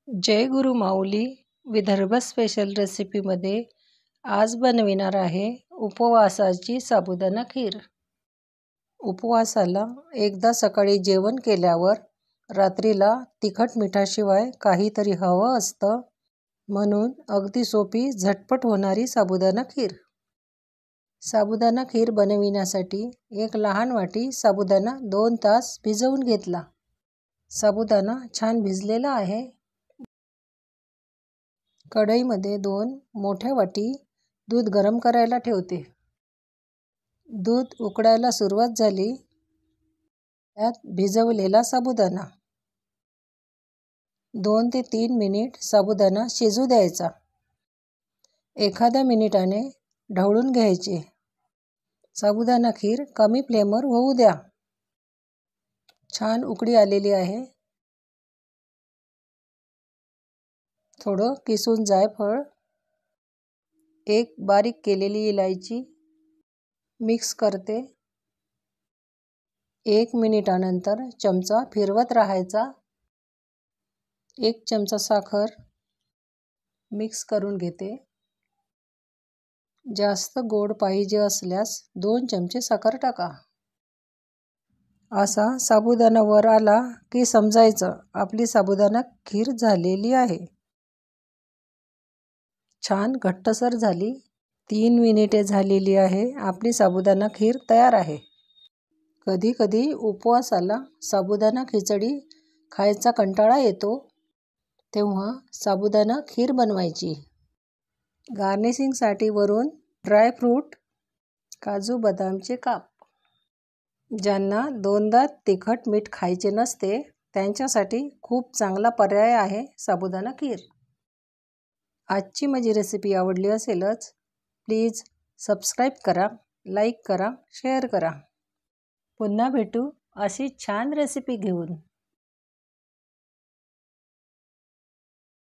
जय गुरु माऊली Vidarbha special रेसिपीमध्ये आज बनविणार आहे उपवासाची साबुदाणा खीर। उपवासाला एकदा सकाळी जेवण केल्यावर रात्रीला तिखट मिठाशिवाय काहीतरी हवं असतं, म्हणून अगदी सोपी झटपट होणारी साबुदाणा खीर। साबुदाणा खीर बनविण्यासाठी एक लहान वाटी साबुदाणा 2 तास भिजवून घेतला। साबुदाणा छान भिजलेला आहे। कढईमध्ये 2 मोठ्या वाटी दूध गरम करायला ठेवते। दूध उकळायला सुरुवात झाली, त्यात भिजवलेला साबुदाणा 2 ते 3 मिनिट साबुदाणा शिजू द्यायचा। एखाद्या मिनिटाने ढवळून घ्यायचे। साबुदाणा खीर कमी फ्लेमवर होऊ द्या। छान उकळी आलेली आहे। थोडं किसून जायफळ, एक बारीक केलेली इलायची मिक्स करते। 1 मिनिटानंतर चमचा फिरवत राहायचा। 1 चमचा साखर मिक्स करून घेते। जास्त गोड पाहिजे असल्यास 2 चमचे साखर टाका। असा साबुदाणा वर आला की समजायचं आपली साबुदाणा खीर झालेली आहे। छान घट्टसर झाली। 3 मिनिटे झालेली आहे। आपली साबुदाणा खीर तयार आहे। कधी कधी उपवासाला साबुदाणा खिचडी खायचा कंटाळा येतो, तेव्हा साबुदाणा खीर बनवायची। गार्निशिंगसाठी वरून ड्रायफ्रूट, काजू बदामचे काप। ज्यांना दोनदा तिखट मीठ खायचे नसते त्यांच्यासाठी खूप चांगला पर्याय आहे साबुदाणा खीर। आजची माझी रेसिपी आवडली असेलच, प्लीज सबस्क्राईब करा, लाईक करा, शेअर करा। पुन्हा भेटू अशी छान रेसिपी घेऊन।